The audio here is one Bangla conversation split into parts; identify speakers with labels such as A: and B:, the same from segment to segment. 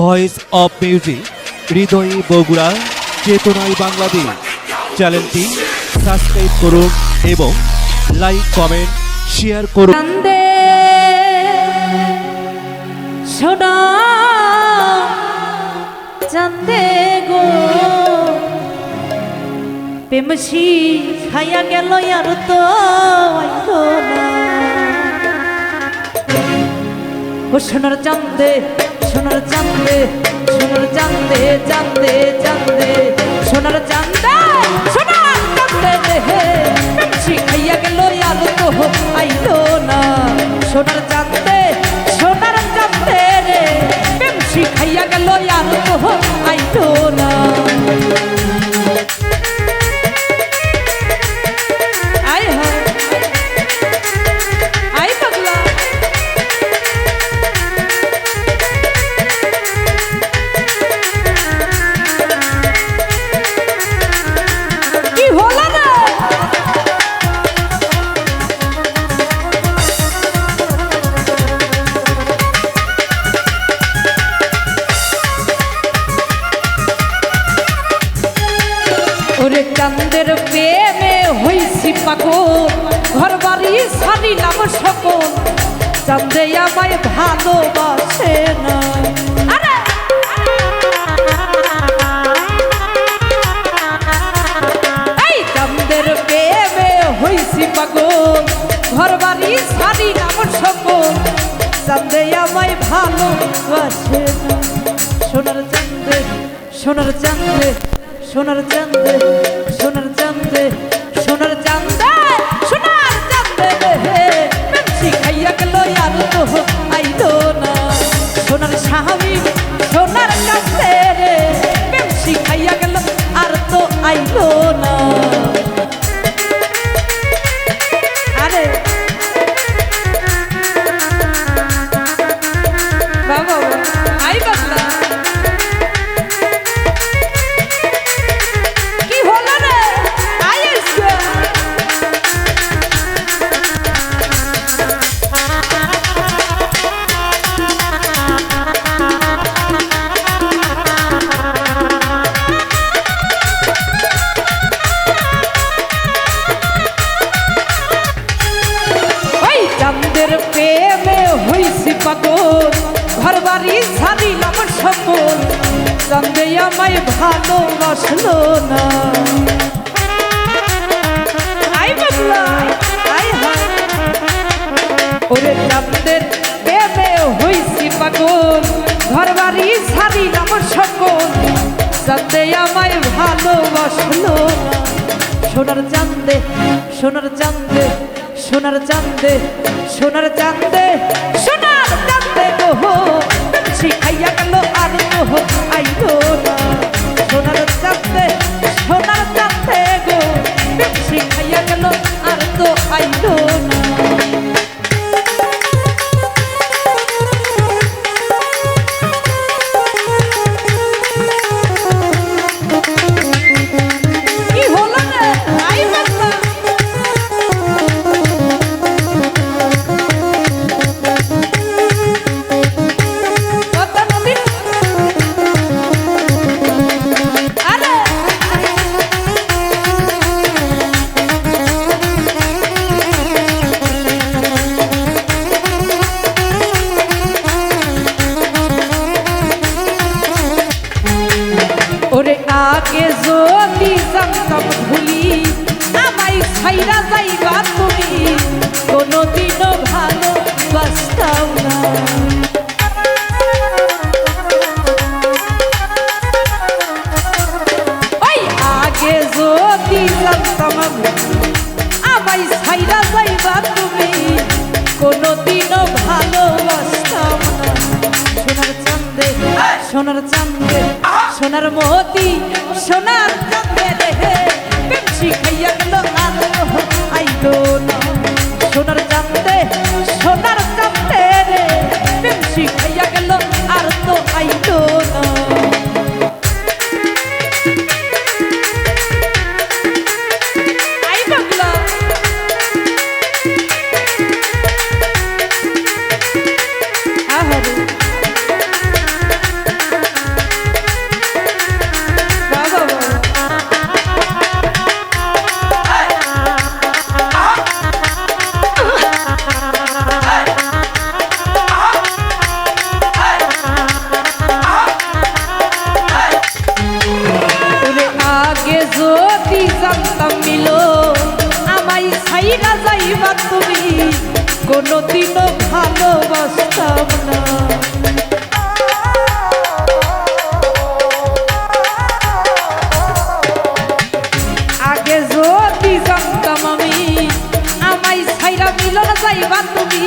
A: ভয়েস অফ মিউজিক, হৃদয়ে বগুড়া, চেতনায় বাংলাদেশ। চ্যানেলটি সাবস্ক্রাইব করুন এবং লাইক, কমেন্ট, শেয়ার করুন।
B: সোনা চাঁদে গো প্রেমসি খাইয়া গেল আর তো আইলো না। ও সোনার চাঁদে, সোনার চাঁদে, সোনার চাঁদে, চাঁদে চাঁদে, সোনার চাঁদে, সোনার চাঁদে রে প্রেমসি খাইয়া গেল আর তো আইলো না। সোনার চাঁদে, সোনার চাঁদে রে প্রেমসি খাইয়া গেল আর তো আইলো না। ওরে চাঁদের প্রেমে হইছি পাগল, ঘর বাড়ি ছাড়িলাম সকল, চাঁদে আমায় ভালোবাসে না। এই চাঁদের প্রেমে হইছি পাগল, ঘর বাড়ি ছাড়িলাম সকল, চাঁদে আমায় ভালোবাসে না। সোনার চাঁদে, সোনার চাঁদে, সোনার চাঁদে, সোনার চাঁদে, সোনার চাঁদে, সোনার চাঁদে রে প্রেমসি খাইয়া গেল আর তো আইলো না। সোনার স্বামী, সোনার চাঁদে রে প্রেমসি খাইয়া গেল আর তো আইলো না। আরে বাবা আই বাবা চাঁদের প্রেমে হইছি পাগল, ঘর বাড়ি ছাড়িলাম সকল, চাঁদে আমায় ভালোবাসলো না। আই বাবলা আই হায়, ওরে চাঁদের প্রেমে হইছি পাগল, ঘর বাড়ি ছাড়িলাম সকল, চাঁদে আমায় ভালোবাসলো না। সোনার চাঁদে, সোনার চাঁদে, সোনার চাঁদে, সোনার চাঁদে, সোনার চাঁদে গো প্রেমসি খাইয়া গেল আর তো আইলো না। সোনার চাঁদে, সোনার চাঁদে গো প্রেমসি খাইয়া গেল আর তো আইলো না। ওরে আগে যদি জানতাম ভুলি আমায় ছাইরা যাইবা তুমি, কোনোদিনও ভালোবাসতাম না। ওই আগে যদি জানতাম আমায় ছাইরা যাইবা তুমি, কোনোদিনও ভালোবাসতাম না। সোনার চাঁদে, সোনার চাঁদে, সোনার মতি, সোনার চাঁদে রে প্রেমসি খাইয়া গেল আর আইলো না। সোনার চাঁদে, সোনার চাঁদে রে প্রেমসি খাইয়া গেল আর তো আইলো না। আই বাংলা আহারে কোনোদিনও ভালোবাসতাম না। আগে যদি জানতাম আমি আমায় ছাইরা মিলন যাইবা তুমি,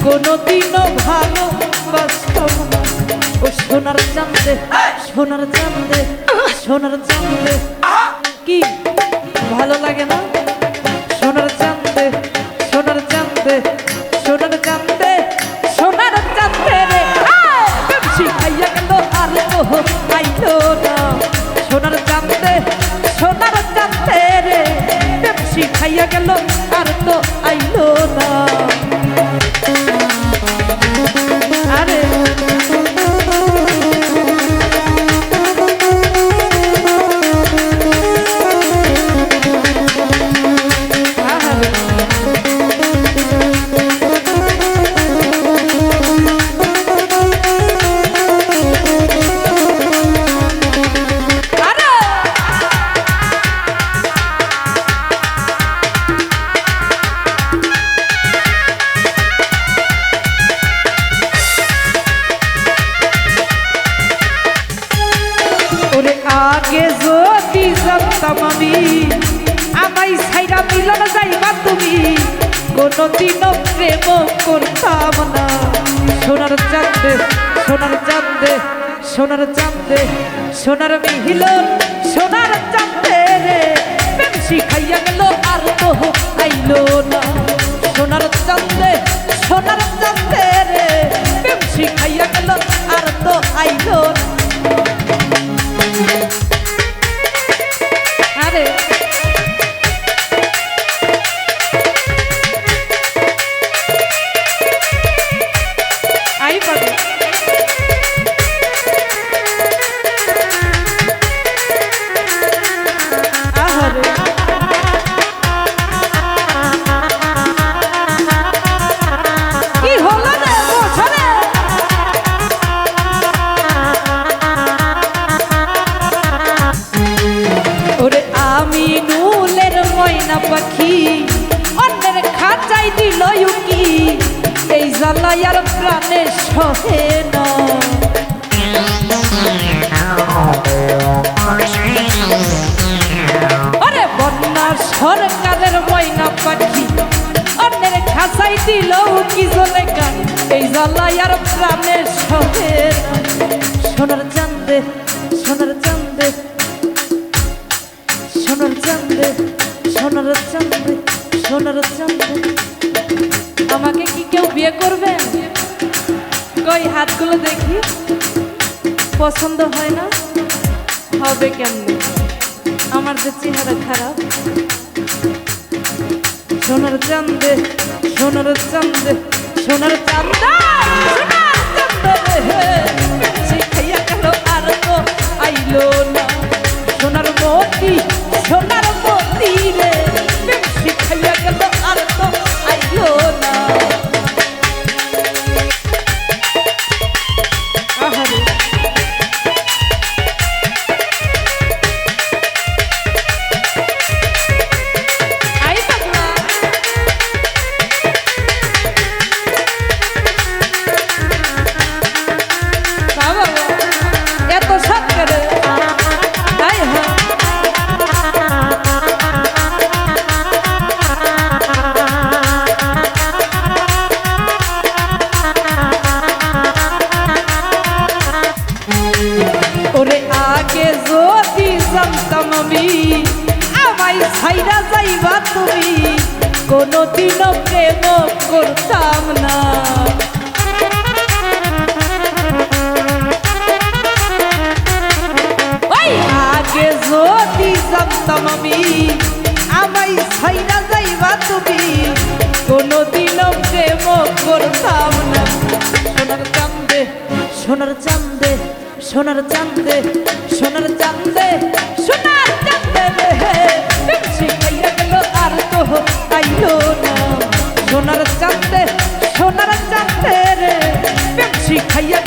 B: কোনোদিনও ভালোবাসতাম না। ও সোনার চাঁদে সোনার চাঁদে সোনার চাঁদে, কি ভালো লাগে না? সোনার চাঁদে সোনার চাঁদে সোনার চাঁদে সোনার চাঁদে রে বেশি খাইয়া গেল আর তো আইলো না। সোনার চাঁদে সোনার চাঁদে রে বেশি খাইয়া গেল আর তো আইলো না। আরে আগে যদি জানতাম আমি আমায় ছাইরা মিলন যাইবা তুমি, কোনোদিনও প্রেম করতাম না। সোনার চাঁদে সোনার চাঁদে সোনার চাঁদে সোনার মিলন সোনার চাঁদে রে প্রেম শিখাইয়া গেল আর তো আইলো না। সোনার চাঁদে সোনার চাঁদে রে প্রেম শিখাইয়া গেল আর তো আইলো না। আরে আই পাবে আহারে কি হলো রে বোঝরে? ওরে আমি নুলের ময়না পাখি অন্যের খাঁচাই দিল উকি, এই জ্বালাই আর প্রাণে সহে না। আরে বন্যা সরকারের ময়না পাখি অন্যের খাঁচাই দিল উকি জলে গান, এই জ্বালাই আর প্রাণে সহে না। সোনার চাঁদে সোনার চাঁদে সোনার চাঁদে সোনার চাঁদে সোনার চাঁদে, আমাকে কি কেউ বিয়ে করবে? কই হাতগুলো দেখি, পছন্দ হয় না? হবে কেমনে? আমার যে চেহারা খারাপ। সোনার চাঁদে সোনার চাঁদে সোনার চাঁদে সোনার চাঁদে শিখাইয়া গেল আর তো আইলো না। সোনার মতি সোনার মতি রে শিখাইয়া গেল আর তো আইলো না। আহারে আই পাগলা বাবা এত সব করে আই হ্যাঁ জানতাম আমি আমায় ছাইরা যাইবা তুমি, কোনোদিনও প্রেম করতাম না। ওই আগে যদি জানতাম আমি আমায় ছাইরা যাইবা তুমি, কোনোদিনও প্রেম করতাম না। সোনার চাঁদে সোনার চাঁদে সোনার চাঁদে সোনার চাঁদে সোনার চাঁদে রে শিখাইয়া গেল আর তো আইলো না। সোনার চাঁদে সোনার চাঁদে রে শিখাইয়া